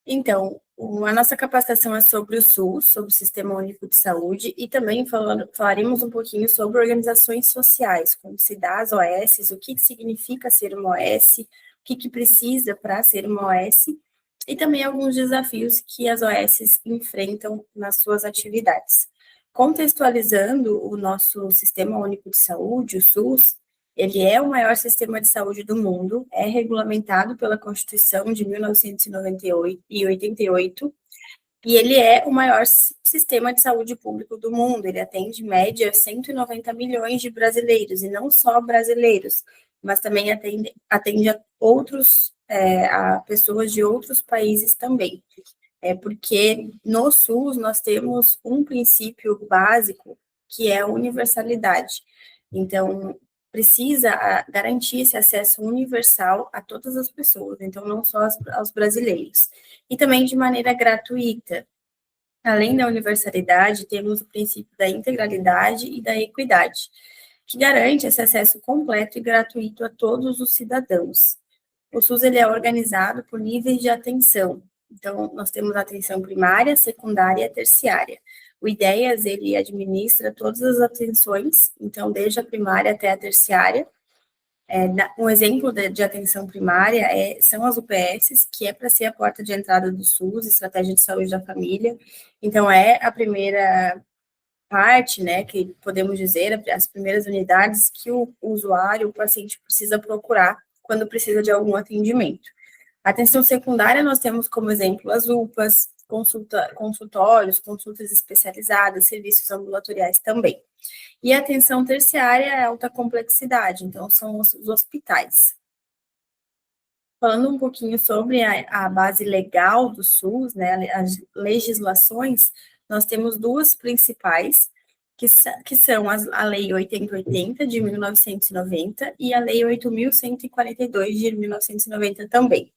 Então, a nossa capacitação é sobre o SUS, sobre o Sistema Único de Saúde, e também falaremos um pouquinho sobre organizações sociais, como se dá as OS, o que significa ser uma OS, o que precisa para ser uma OS, e também alguns desafios que as OS enfrentam nas suas atividades. Contextualizando o nosso Sistema Único de Saúde, o SUS, ele é o maior sistema de saúde do mundo, é regulamentado pela Constituição de 1988, e ele é o maior sistema de saúde público do mundo. Ele atende, em média, 190 milhões de brasileiros, e não só brasileiros, mas também atende a outros, a pessoas de outros países também. Porque no SUS nós temos um princípio básico, que é a universalidade. Então, precisa garantir esse acesso universal a todas as pessoas, então não só aos brasileiros. E também de maneira gratuita. Além da universalidade, temos o princípio da integralidade e da equidade, que garante esse acesso completo e gratuito a todos os cidadãos. O SUS ele é organizado por níveis de atenção. Então, nós temos a atenção primária, secundária e terciária. O IDEAS, ele administra todas as atenções, então, desde a primária até a terciária. Um exemplo de atenção primária são as UPSs, que é para ser a porta de entrada do SUS, Estratégia de Saúde da Família. Então, é a primeira parte, né, que podemos dizer, as primeiras unidades que o usuário, o paciente precisa procurar quando precisa de algum atendimento. A atenção secundária, nós temos como exemplo as UPAs, consultórios, consultas especializadas, serviços ambulatoriais também. E a atenção terciária é alta complexidade, então são os hospitais. Falando um pouquinho sobre a base legal do SUS, né, as legislações, nós temos duas principais, que são a Lei 8080, de 1990, e a Lei 8.142, de 1990 também.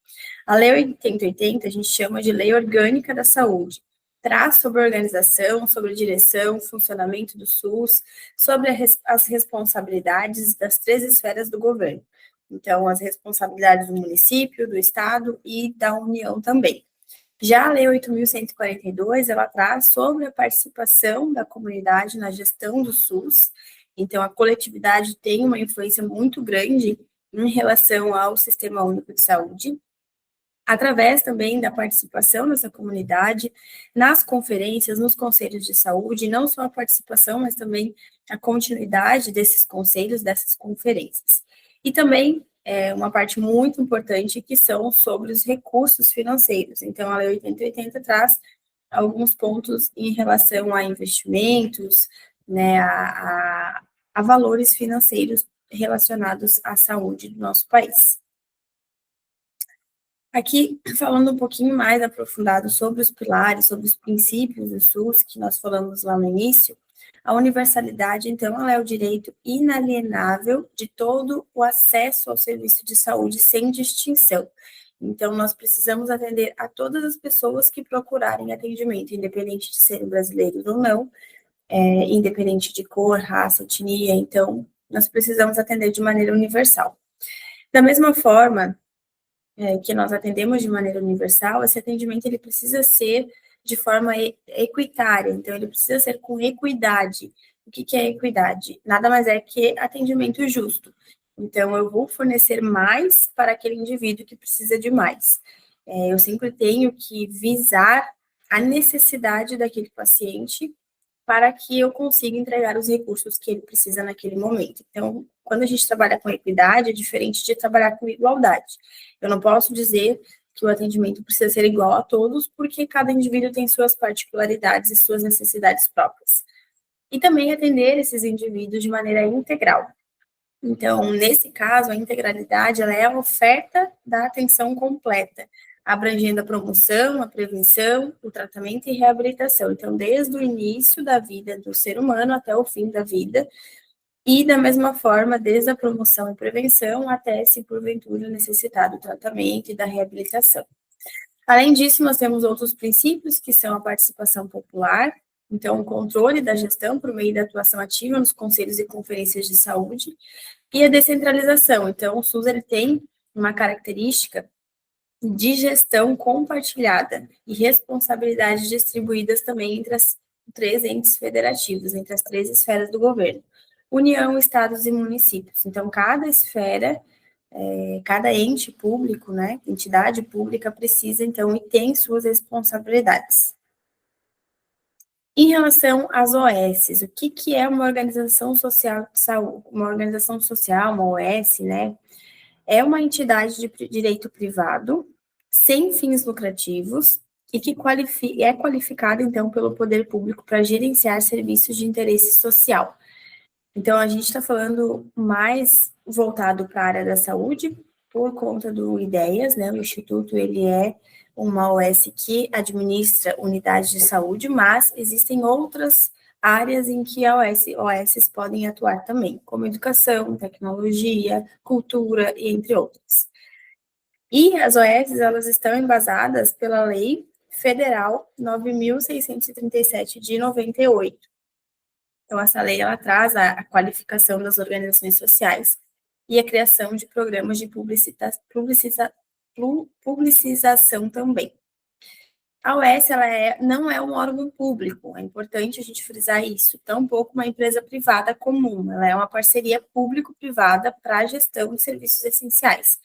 A Lei 8080 a gente chama de Lei Orgânica da Saúde. Traz sobre a organização, sobre a direção, funcionamento do SUS, sobre as responsabilidades das três esferas do governo. Então, as responsabilidades do município, do estado e da União também. Já a Lei 8.142, ela traz sobre a participação da comunidade na gestão do SUS. Então, a coletividade tem uma influência muito grande em relação ao Sistema Único de Saúde, através também da participação dessa comunidade nas conferências, nos conselhos de saúde, não só a participação, mas também a continuidade desses conselhos, dessas conferências. E também uma parte muito importante que são sobre os recursos financeiros. Então, a Lei 8080 traz alguns pontos em relação a investimentos, né, a valores financeiros relacionados à saúde do nosso país. Aqui, falando um pouquinho mais aprofundado sobre os pilares, sobre os princípios do SUS, que nós falamos lá no início, a universalidade, então, ela é o direito inalienável de todo o acesso ao serviço de saúde sem distinção. Então, nós precisamos atender a todas as pessoas que procurarem atendimento, independente de serem brasileiros ou não, independente de cor, raça, etnia. Então, nós precisamos atender de maneira universal. Da mesma forma que nós atendemos de maneira universal, esse atendimento ele precisa ser de forma equitária, então ele precisa ser com equidade. O que é equidade? Nada mais é que atendimento justo. Então, eu vou fornecer mais para aquele indivíduo que precisa de mais. Eu sempre tenho que visar a necessidade daquele paciente para que eu consiga entregar os recursos que ele precisa naquele momento. Então, quando a gente trabalha com equidade, é diferente de trabalhar com igualdade. Eu não posso dizer que o atendimento precisa ser igual a todos, porque cada indivíduo tem suas particularidades e suas necessidades próprias. E também atender esses indivíduos de maneira integral. Então, nesse caso, a integralidade ela é a oferta da atenção completa, abrangendo a promoção, a prevenção, o tratamento e reabilitação. Então, desde o início da vida do ser humano até o fim da vida, e da mesma forma, desde a promoção e prevenção até, se porventura necessitar do tratamento e da reabilitação. Além disso, nós temos outros princípios, que são a participação popular, então, o controle da gestão por meio da atuação ativa nos conselhos e conferências de saúde, e a descentralização. Então, o SUS ele tem uma característica de gestão compartilhada e responsabilidades distribuídas também entre as três entes federativos, entre as três esferas do governo: União, estados e municípios. Então, cada esfera, cada ente público, né, entidade pública precisa, então, e tem suas responsabilidades. Em relação às OS, o que é uma organização social de saúde? Uma organização social, uma OS, né, é uma entidade de direito privado, sem fins lucrativos, e que é qualificada, então, pelo poder público para gerenciar serviços de interesse social. Então, a gente está falando mais voltado para a área da saúde, por conta do IDEAS, né? O Instituto, ele é uma OS que administra unidades de saúde, mas existem outras áreas em que a OS podem atuar também, como educação, tecnologia, cultura, e entre outras. E as OS, elas estão embasadas pela Lei Federal 9.637 de 98. Então, essa lei, ela traz a qualificação das organizações sociais e a criação de programas de publicização também. A OS, ela não é um órgão público, é importante a gente frisar isso, tampouco uma empresa privada comum, ela é uma parceria público-privada para a gestão de serviços essenciais.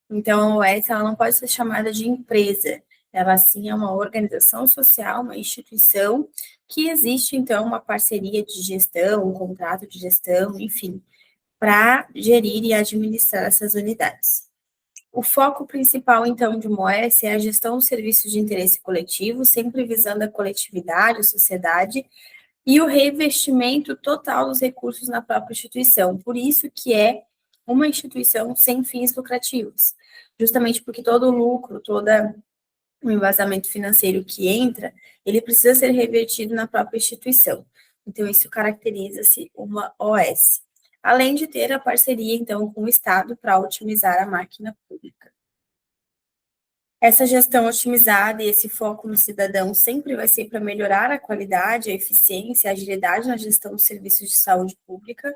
Então, a OS, ela não pode ser chamada de empresa, ela sim é uma organização social, uma instituição que existe, então, uma parceria de gestão, um contrato de gestão, enfim, para gerir e administrar essas unidades. O foco principal, então, de uma OS é a gestão dos serviços de interesse coletivo, sempre visando a coletividade, a sociedade, e o reinvestimento total dos recursos na própria instituição. Por isso que é uma instituição sem fins lucrativos, justamente porque todo o lucro, todo o embasamento financeiro que entra, ele precisa ser revertido na própria instituição. Então, isso caracteriza-se uma OS. Além de ter a parceria, então, com o Estado para otimizar a máquina pública. Essa gestão otimizada e esse foco no cidadão sempre vai ser para melhorar a qualidade, a eficiência, a agilidade na gestão dos serviços de saúde pública.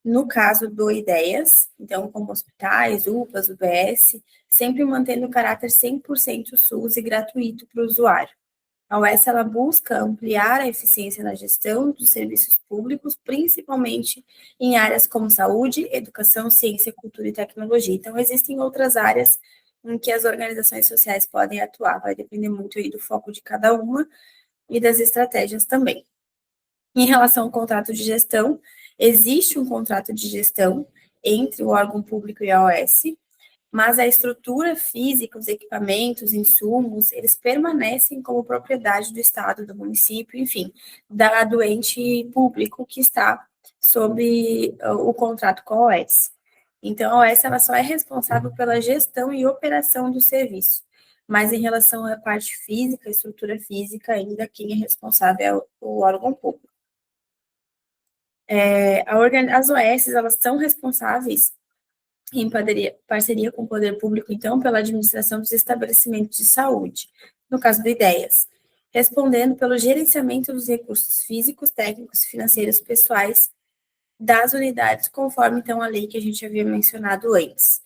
No caso do IDEAS, então, como hospitais, UPAs, UBS, sempre mantendo o caráter 100% SUS e gratuito para o usuário. A OS, ela busca ampliar a eficiência na gestão dos serviços públicos, principalmente em áreas como saúde, educação, ciência, cultura e tecnologia. Então, existem outras áreas em que as organizações sociais podem atuar, vai depender muito aí do foco de cada uma e das estratégias também. Em relação ao contrato de gestão, existe um contrato de gestão entre o órgão público e a OS, mas a estrutura física, os equipamentos, insumos, eles permanecem como propriedade do Estado, do município, enfim, do ente público que está sob o contrato com a OS. Então, a OS ela só é responsável pela gestão e operação do serviço, mas em relação à parte física, a estrutura física, ainda quem é responsável é o órgão público. As OS, elas são responsáveis em parceria com o poder público, então, pela administração dos estabelecimentos de saúde, no caso do IDEAS, respondendo pelo gerenciamento dos recursos físicos, técnicos, financeiros, pessoais das unidades, conforme, então, a lei que a gente havia mencionado antes.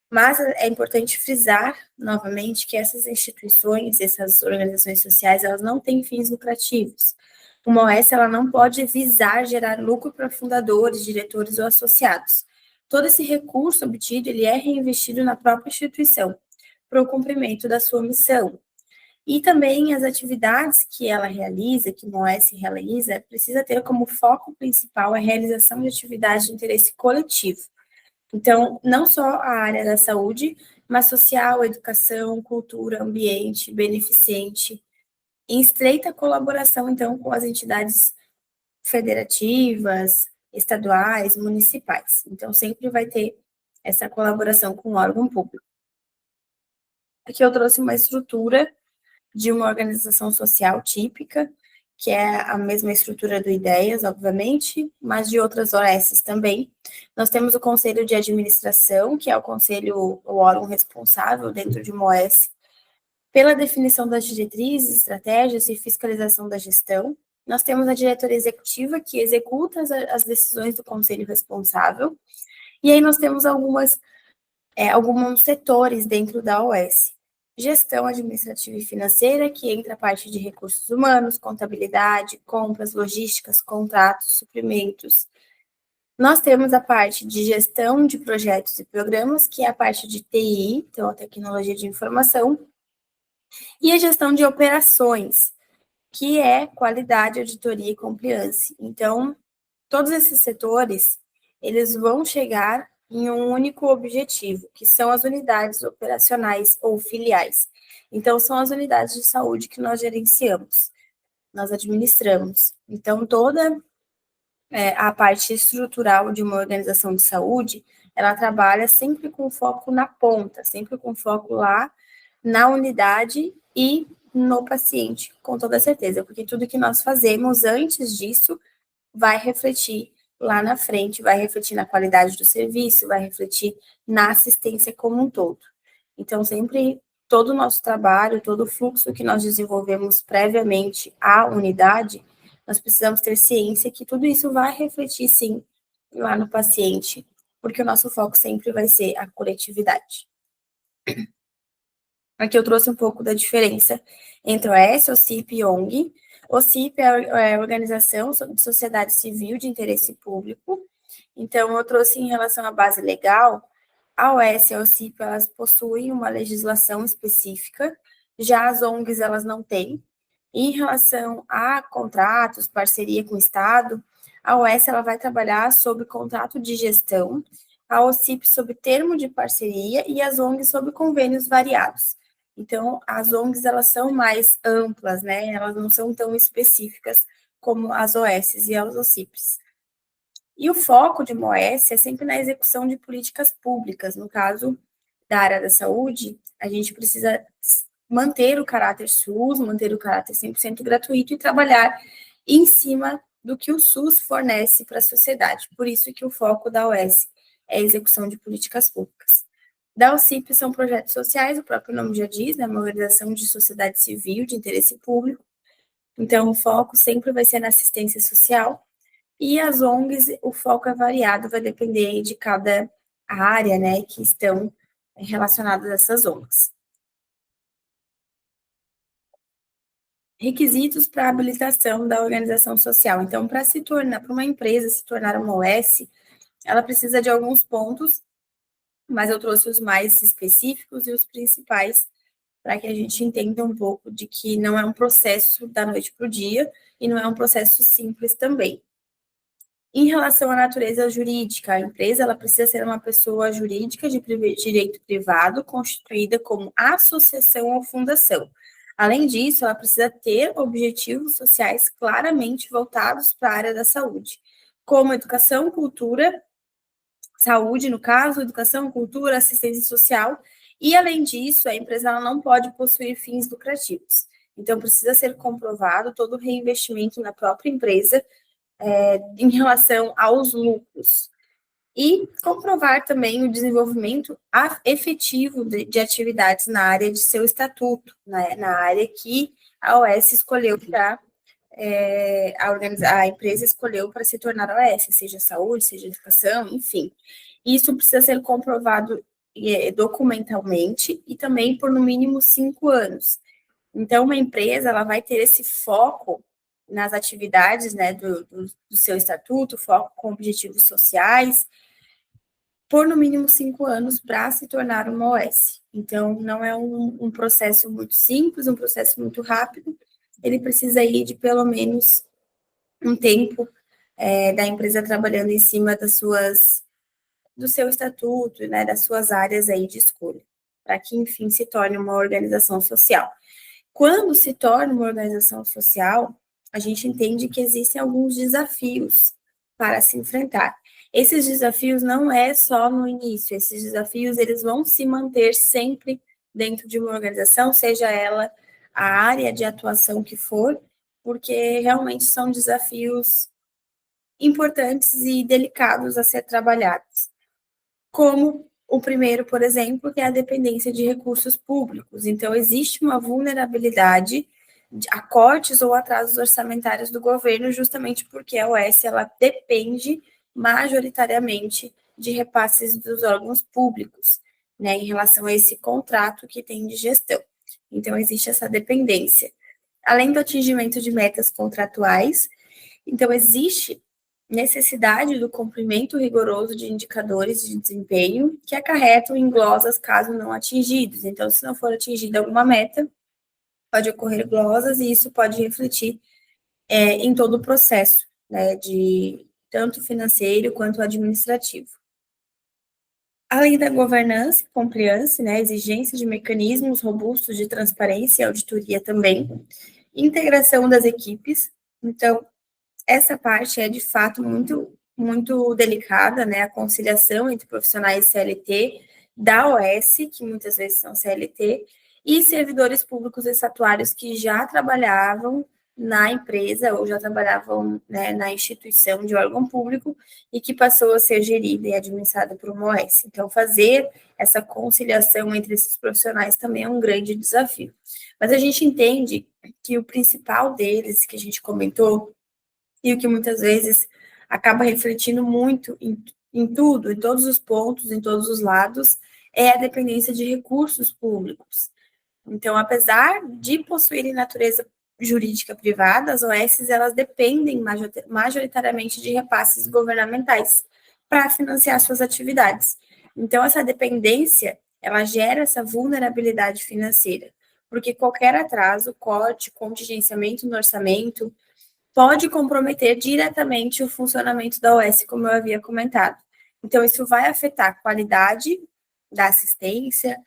Mas é importante frisar, novamente, que essas instituições, essas organizações sociais, elas não têm fins lucrativos. Uma OS, ela não pode visar gerar lucro para fundadores, diretores ou associados. Todo esse recurso obtido, ele é reinvestido na própria instituição, para o cumprimento da sua missão. E também as atividades que ela realiza, que uma OS realiza, precisa ter como foco principal a realização de atividades de interesse coletivo. Então, não só a área da saúde, mas social, educação, cultura, ambiente, beneficente, em estreita colaboração, então, com as entidades federativas, estaduais, municipais. Então, sempre vai ter essa colaboração com o órgão público. Aqui eu trouxe uma estrutura de uma organização social típica, que é a mesma estrutura do IDEAS, obviamente, mas de outras OS também. Nós temos o Conselho de Administração, que é o órgão responsável dentro de uma OS pela definição das diretrizes, estratégias e fiscalização da gestão. Nós temos a diretoria executiva, que executa as decisões do conselho responsável. E aí nós temos alguns setores dentro da OS. gestão administrativa e financeira, que entra a parte de recursos humanos, contabilidade, compras, logísticas, contratos, suprimentos. Nós temos a parte de gestão de projetos e programas, que é a parte de TI, então a tecnologia de informação, e a gestão de operações, que é qualidade, auditoria e compliance. Então, todos esses setores, eles vão chegar em um único objetivo, que são as unidades operacionais ou filiais. Então, são as unidades de saúde que nós gerenciamos, nós administramos. Então, toda a parte estrutural de uma organização de saúde, ela trabalha sempre com foco na ponta, sempre com foco lá na unidade e no paciente, com toda certeza, porque tudo que nós fazemos antes disso vai refletir lá na frente, vai refletir na qualidade do serviço, vai refletir na assistência como um todo. Então, sempre todo o nosso trabalho, todo o fluxo que nós desenvolvemos previamente à unidade, nós precisamos ter ciência que tudo isso vai refletir, sim, lá no paciente, porque o nosso foco sempre vai ser a coletividade. Aqui eu trouxe um pouco da diferença entre OS, OCIP e ONG. OCIP é a Organização de Sociedade Civil de Interesse Público. Então, eu trouxe em relação à base legal, a OS e a OCIP, elas possuem uma legislação específica, já as ONGs, elas não têm. Em relação a contratos, parceria com o Estado, a OS ela vai trabalhar sobre contrato de gestão, a OCIP sobre termo de parceria e as ONGs sobre convênios variados. Então, as ONGs, elas são mais amplas, né? Elas não são tão específicas como as OS e as OCIPs. E o foco de uma OS é sempre na execução de políticas públicas. No caso da área da saúde, a gente precisa manter o caráter SUS, manter o caráter 100% gratuito e trabalhar em cima do que o SUS fornece para a sociedade. Por isso que o foco da OS é a execução de políticas públicas. Da OCIP são projetos sociais, o próprio nome já diz, né, uma organização de sociedade civil de interesse público. Então, o foco sempre vai ser na assistência social. E as ONGs, o foco é variado, vai depender de cada área, né, que estão relacionadas a essas ONGs. Requisitos para habilitação da organização social. Então, para uma empresa se tornar uma OS, ela precisa de alguns pontos, mas eu trouxe os mais específicos e os principais para que a gente entenda um pouco de que não é um processo da noite para o dia e não é um processo simples também. Em relação à natureza jurídica, a empresa ela precisa ser uma pessoa jurídica de direito privado, constituída como associação ou fundação. Além disso, ela precisa ter objetivos sociais claramente voltados para a área da saúde, como educação, cultura, saúde, no caso, educação, cultura, assistência social, e além disso, a empresa ela não pode possuir fins lucrativos. Então, precisa ser comprovado todo o reinvestimento na própria empresa em relação aos lucros. E comprovar também o desenvolvimento efetivo de atividades na área de seu estatuto, né, na área que a OS escolheu para a empresa escolheu para se tornar OS, seja saúde, seja educação, enfim. Isso precisa ser comprovado documentalmente e também por no mínimo 5 anos. Então, uma empresa ela vai ter esse foco nas atividades, né, do seu estatuto, foco com objetivos sociais, por no mínimo 5 anos para se tornar uma OS. Então, não é um processo muito simples, um processo muito rápido, ele precisa ir de pelo menos um tempo da empresa trabalhando em cima do seu estatuto, né, das suas áreas aí de escolha, para que, enfim, se torne uma organização social. Quando se torna uma organização social, a gente entende que existem alguns desafios para se enfrentar. Esses desafios não é só no início, esses desafios eles vão se manter sempre dentro de uma organização, seja ela a área de atuação que for, porque realmente são desafios importantes e delicados a ser trabalhados. Como o primeiro, por exemplo, que é a dependência de recursos públicos. Então, existe uma vulnerabilidade a cortes ou atrasos orçamentários do governo, justamente porque a OS ela depende majoritariamente de repasses dos órgãos públicos, né, em relação a esse contrato que tem de gestão. Então, existe essa dependência. Além do atingimento de metas contratuais, então, existe necessidade do cumprimento rigoroso de indicadores de desempenho que acarretam em glosas caso não atingidos. Então, se não for atingida alguma meta, pode ocorrer glosas e isso pode refletir em todo o processo, né, de tanto financeiro quanto administrativo. Além da governança e compliance, né, exigência de mecanismos robustos de transparência e auditoria também, integração das equipes. Então, essa parte é, de fato, muito delicada, né, a conciliação entre profissionais CLT da OS, que muitas vezes são CLT, e servidores públicos estatuários que já trabalhavam na empresa ou já trabalhavam, né, na instituição de órgão público e que passou a ser gerida e administrada por uma OS. Então, fazer essa conciliação entre esses profissionais também é um grande desafio. Mas a gente entende que o principal deles, que a gente comentou, e o que muitas vezes acaba refletindo muito em tudo, em todos os pontos, em todos os lados, é a dependência de recursos públicos. Então, apesar de possuírem natureza jurídica privada, as OS elas dependem majoritariamente de repasses governamentais para financiar suas atividades. Então, essa dependência, ela gera essa vulnerabilidade financeira, porque qualquer atraso, corte, contingenciamento no orçamento, pode comprometer diretamente o funcionamento da OS, como eu havia comentado. Então, isso vai afetar a qualidade da assistência,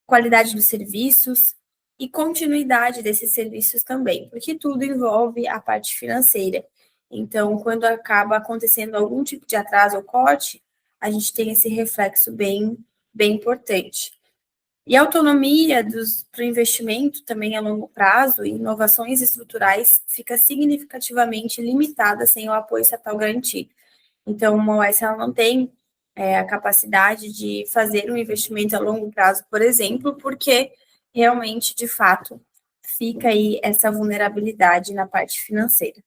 qualidade dos serviços e continuidade desses serviços também, porque tudo envolve a parte financeira. Então, quando acaba acontecendo algum tipo de atraso ou corte, a gente tem esse reflexo bem importante. E a autonomia para o investimento também a longo prazo e inovações estruturais fica significativamente limitada sem o apoio estatal garantido. Então, uma OS ela não tem a capacidade de fazer um investimento a longo prazo, por exemplo, porque realmente, de fato, fica aí essa vulnerabilidade na parte financeira.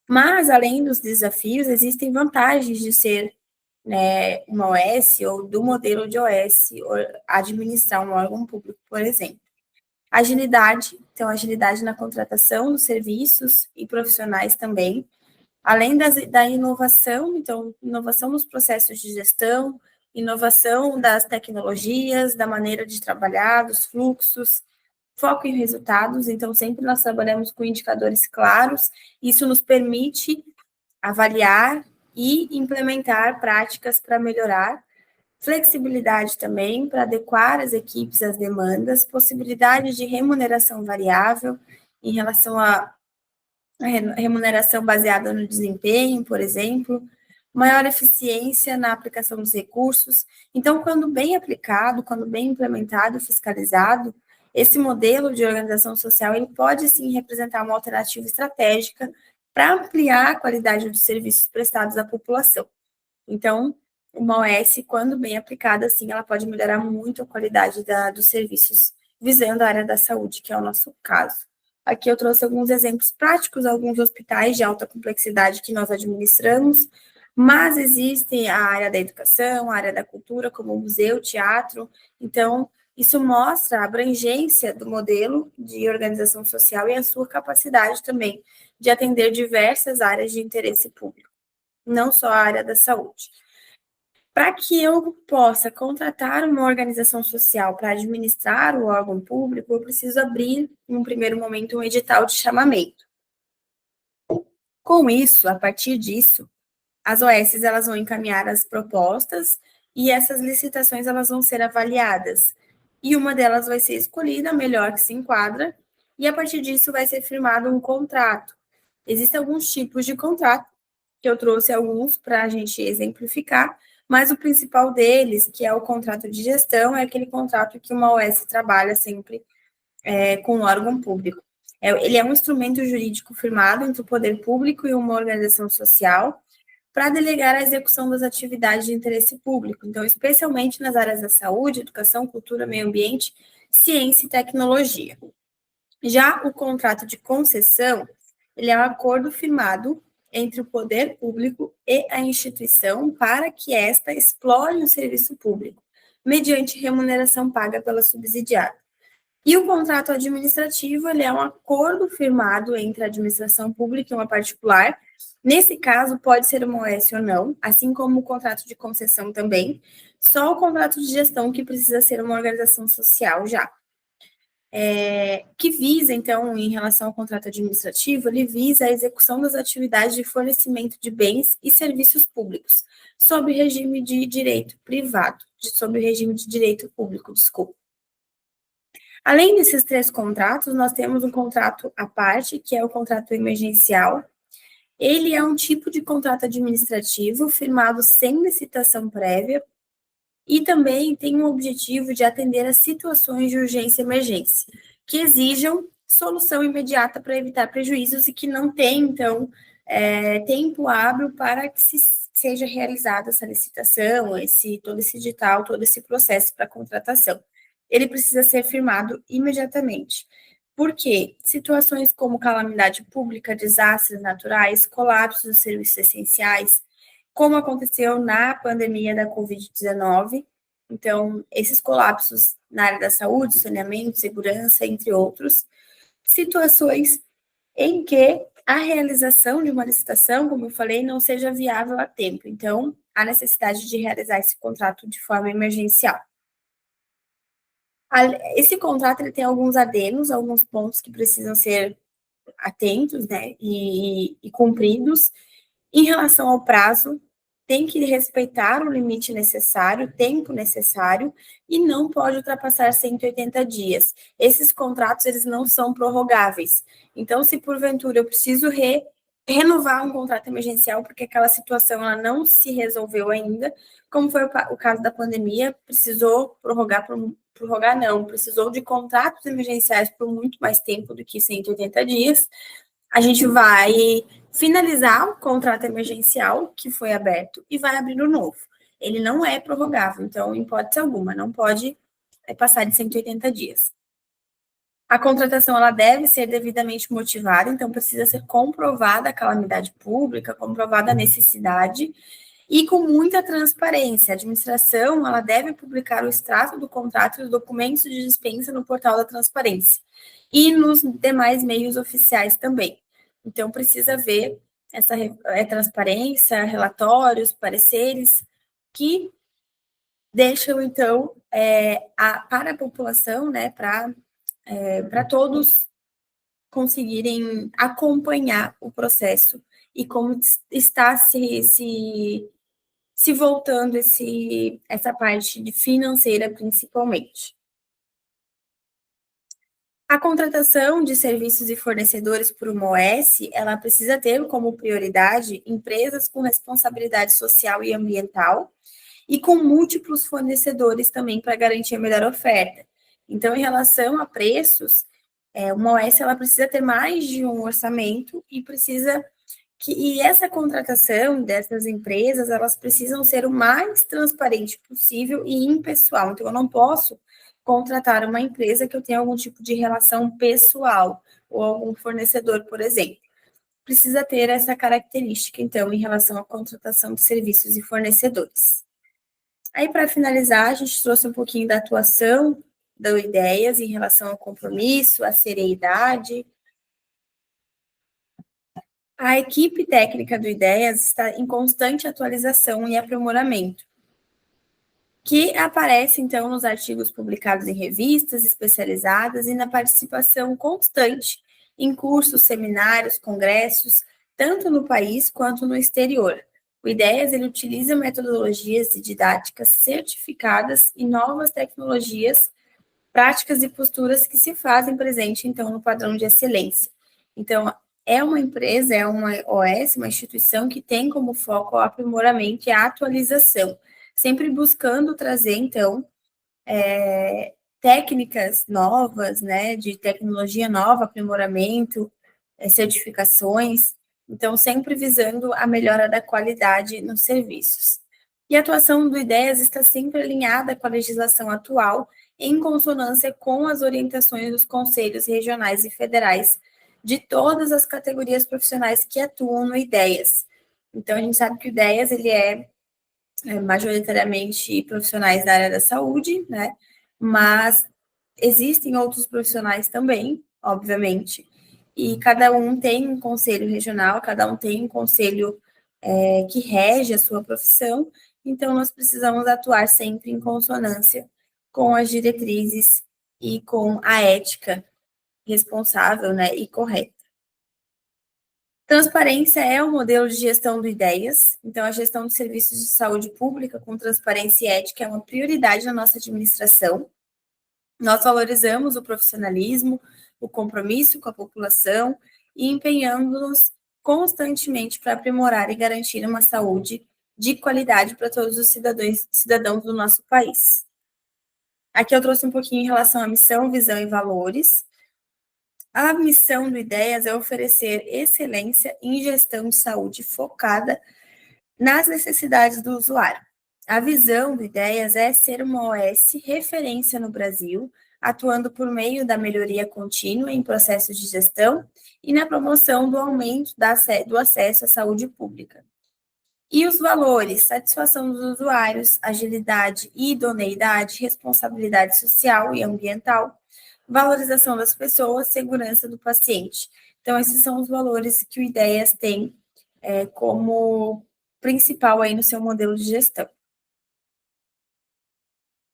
Mas, além dos desafios, existem vantagens de ser, né, uma OS ou do modelo de OS, ou administrar um órgão público, por exemplo. Agilidade, então, agilidade na contratação dos serviços e profissionais também, além da inovação, então, inovação nos processos de gestão, inovação das tecnologias, da maneira de trabalhar, dos fluxos, foco em resultados, então, sempre nós trabalhamos com indicadores claros, isso nos permite avaliar e implementar práticas para melhorar, flexibilidade também para adequar as equipes às demandas, possibilidade de remuneração variável em relação a remuneração baseada no desempenho, por exemplo, maior eficiência na aplicação dos recursos. Então, quando bem aplicado, quando bem implementado e fiscalizado, esse modelo de organização social ele pode sim representar uma alternativa estratégica para ampliar a qualidade dos serviços prestados à população. Então, uma OS, quando bem aplicada, sim, ela pode melhorar muito a qualidade dos serviços, visando a área da saúde, que é o nosso caso. Aqui eu trouxe alguns exemplos práticos, alguns hospitais de alta complexidade que nós administramos, mas existem a área da educação, a área da cultura, como o museu, teatro. Então, isso mostra a abrangência do modelo de organização social e a sua capacidade também de atender diversas áreas de interesse público, não só a área da saúde. Para que eu possa contratar uma organização social para administrar o órgão público, eu preciso abrir, em um primeiro momento, um edital de chamamento. Com isso, a partir disso, as OS elas vão encaminhar as propostas e essas licitações elas vão ser avaliadas. E uma delas vai ser escolhida, a melhor que se enquadra, e a partir disso vai ser firmado um contrato. Existem alguns tipos de contrato, que eu trouxe alguns para a gente exemplificar, mas o principal deles, que é o contrato de gestão, é aquele contrato que uma OS trabalha sempre com o órgão público. Ele é um instrumento jurídico firmado entre o poder público e uma organização social para delegar a execução das atividades de interesse público. Então, especialmente nas áreas da saúde, educação, cultura, meio ambiente, ciência e tecnologia. Já o contrato de concessão, ele é um acordo firmado entre o poder público e a instituição para que esta explore o serviço público, mediante remuneração paga pela subsidiada. E o contrato administrativo, ele é um acordo firmado entre a administração pública e uma particular. Nesse caso, pode ser uma OS ou não, assim como o contrato de concessão também. Só o contrato de gestão que precisa ser uma organização social já. Que visa, então, em relação ao contrato administrativo, ele visa a execução das atividades de fornecimento de bens e serviços públicos, sob regime de direito privado, sob regime de direito público, desculpa. Além desses 3 contratos, nós temos um contrato à parte, que é o contrato emergencial. Ele é um tipo de contrato administrativo firmado sem licitação prévia e também tem o objetivo de atender a situações de urgência e emergência, que exijam solução imediata para evitar prejuízos e que não tem, então, tempo hábil para que seja realizada essa licitação, todo esse edital, todo esse processo para contratação. Ele precisa ser firmado imediatamente. Por quê? Situações como calamidade pública, desastres naturais, colapsos dos serviços essenciais, como aconteceu na pandemia da Covid-19. Então, esses colapsos na área da saúde, saneamento, segurança, entre outros. Situações em que a realização de uma licitação, como eu falei, não seja viável a tempo. Então, há necessidade de realizar esse contrato de forma emergencial. Esse contrato ele tem alguns adenos, alguns pontos que precisam ser atentos, né, e cumpridos. Em relação ao prazo, tem que respeitar o limite necessário, o tempo necessário, e não pode ultrapassar 180 dias. Esses contratos, eles não são prorrogáveis. Então, se porventura eu preciso renovar um contrato emergencial, porque aquela situação ela não se resolveu ainda, como foi o caso da pandemia, precisou precisou de contratos emergenciais por muito mais tempo do que 180 dias, a gente vai finalizar o contrato emergencial que foi aberto e vai abrir o novo. Ele não é prorrogável, então, em hipótese alguma, não pode passar de 180 dias. A contratação ela deve ser devidamente motivada, então precisa ser comprovada a calamidade pública, comprovada a necessidade e com muita transparência. A administração ela deve publicar o extrato do contrato e os documentos de dispensa no portal da transparência e nos demais meios oficiais também. Então, precisa ver essa transparência, relatórios, pareceres, que deixam, então, para a população, né, para todos conseguirem acompanhar o processo e como está se voltando essa parte de financeira, principalmente. A contratação de serviços e fornecedores por uma OS, ela precisa ter como prioridade empresas com responsabilidade social e ambiental e com múltiplos fornecedores também para garantir a melhor oferta. Então, em relação a preços, uma OS ela precisa ter mais de um orçamento e essa contratação dessas empresas, elas precisam ser o mais transparente possível e impessoal. Então, eu não posso contratar uma empresa que eu tenha algum tipo de relação pessoal ou algum fornecedor, por exemplo. Precisa ter essa característica, então, em relação à contratação de serviços e fornecedores. Aí, para finalizar, a gente trouxe um pouquinho da atuação da Ideias em relação ao compromisso, à seriedade. A equipe técnica do Ideias está em constante atualização e aprimoramento, que aparece, então, nos artigos publicados em revistas especializadas e na participação constante em cursos, seminários, congressos, tanto no país quanto no exterior. O Ideias ele utiliza metodologias e didáticas certificadas e novas tecnologias, práticas e posturas que se fazem presente, então, no padrão de excelência. Então, é uma empresa, é uma OS, uma instituição que tem como foco o aprimoramento e a atualização, sempre buscando trazer, então, técnicas novas, né, de tecnologia nova, aprimoramento, certificações, então, sempre visando a melhora da qualidade nos serviços. E a atuação do Ideias está sempre alinhada com a legislação atual, em consonância com as orientações dos conselhos regionais e federais de todas as categorias profissionais que atuam no Ideias. Então, a gente sabe que o Ideias ele é majoritariamente profissionais da área da saúde, né? Mas existem outros profissionais também, obviamente, e cada um tem um conselho regional, cada um tem um conselho que rege a sua profissão, então nós precisamos atuar sempre em consonância com as diretrizes e com a ética responsável, né, e correta. Transparência é o modelo de gestão do IDEAS, então a gestão de serviços de saúde pública com transparência e ética é uma prioridade na nossa administração. Nós valorizamos o profissionalismo, o compromisso com a população e empenhamos-nos constantemente para aprimorar e garantir uma saúde de qualidade para todos os cidadãos do nosso país. Aqui eu trouxe um pouquinho em relação à missão, visão e valores. A missão do IDEAS é oferecer excelência em gestão de saúde focada nas necessidades do usuário. A visão do IDEAS é ser uma OS referência no Brasil, atuando por meio da melhoria contínua em processos de gestão e na promoção do aumento do acesso à saúde pública. E os valores: satisfação dos usuários, agilidade e idoneidade, responsabilidade social e ambiental, valorização das pessoas, segurança do paciente. Então, esses são os valores que o IDEAS tem como principal aí no seu modelo de gestão.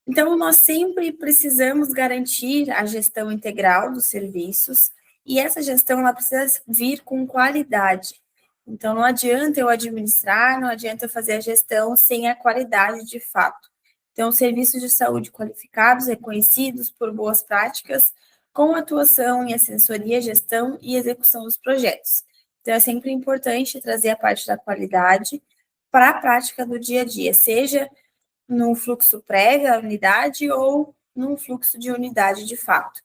Então, nós sempre precisamos garantir a gestão integral dos serviços, e essa gestão ela precisa vir com qualidade. Então, não adianta eu administrar, não adianta eu fazer a gestão sem a qualidade de fato. Então, serviços de saúde qualificados, reconhecidos por boas práticas, com atuação em assessoria, gestão e execução dos projetos. Então, é sempre importante trazer a parte da qualidade para a prática do dia a dia, seja num fluxo prévio à unidade ou num fluxo de unidade de fato.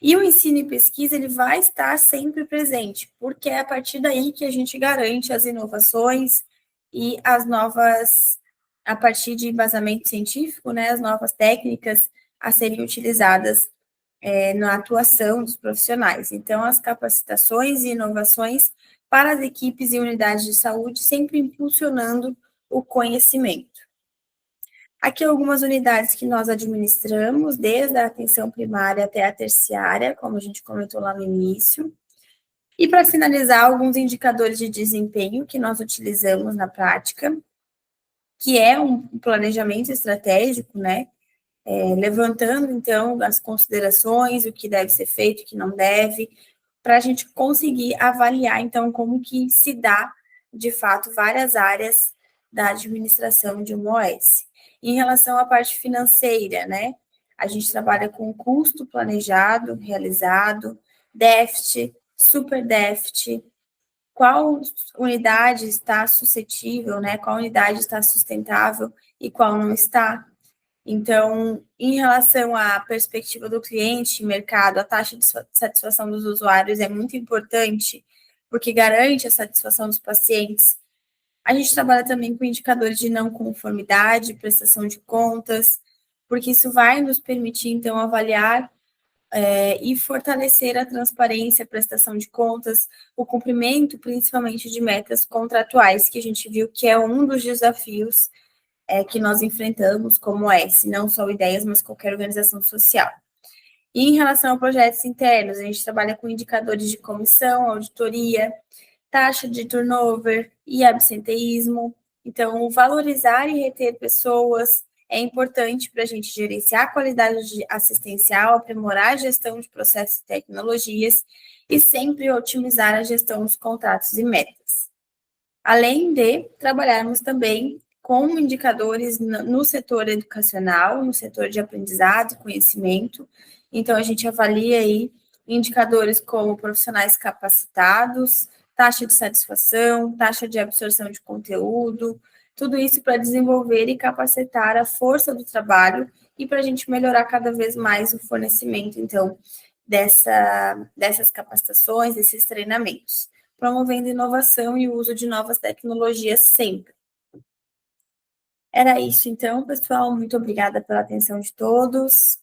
E o ensino e pesquisa ele vai estar sempre presente, porque é a partir daí que a gente garante as inovações e as novas, a partir de embasamento científico, né, as novas técnicas a serem utilizadas na atuação dos profissionais. Então, as capacitações e inovações para as equipes e unidades de saúde, sempre impulsionando o conhecimento. Aqui algumas unidades que nós administramos, desde a atenção primária até a terciária, como a gente comentou lá no início. E para finalizar, alguns indicadores de desempenho que nós utilizamos na prática, que é um planejamento estratégico, né? Levantando, então, as considerações, o que deve ser feito, o que não deve, para a gente conseguir avaliar, então, como que se dá, de fato, várias áreas da administração de uma OS. Em relação à parte financeira, né, a gente trabalha com custo planejado, realizado, déficit, super déficit, qual unidade está suscetível, né, qual unidade está sustentável e qual não está. Então, em relação à perspectiva do cliente, mercado, a taxa de satisfação dos usuários é muito importante, porque garante a satisfação dos pacientes. A gente trabalha também com indicadores de não conformidade, prestação de contas, porque isso vai nos permitir, então, avaliar e fortalecer a transparência, a prestação de contas, o cumprimento, principalmente, de metas contratuais, que a gente viu que é um dos desafios que nós enfrentamos como S, não só o IDEAS, mas qualquer organização social. E em relação a projetos internos, a gente trabalha com indicadores de comissão, auditoria, taxa de turnover e absenteísmo. Então, valorizar e reter pessoas é importante para a gente gerenciar a qualidade assistencial, aprimorar a gestão de processos e tecnologias e sempre otimizar a gestão dos contratos e metas. Além de trabalharmos também com indicadores no setor educacional, no setor de aprendizado e conhecimento. Então, a gente avalia aí indicadores como profissionais capacitados, taxa de satisfação, taxa de absorção de conteúdo, tudo isso para desenvolver e capacitar a força do trabalho e para a gente melhorar cada vez mais o fornecimento, então, dessas capacitações, desses treinamentos, promovendo inovação e o uso de novas tecnologias sempre. Era isso, então, pessoal. Muito obrigada pela atenção de todos.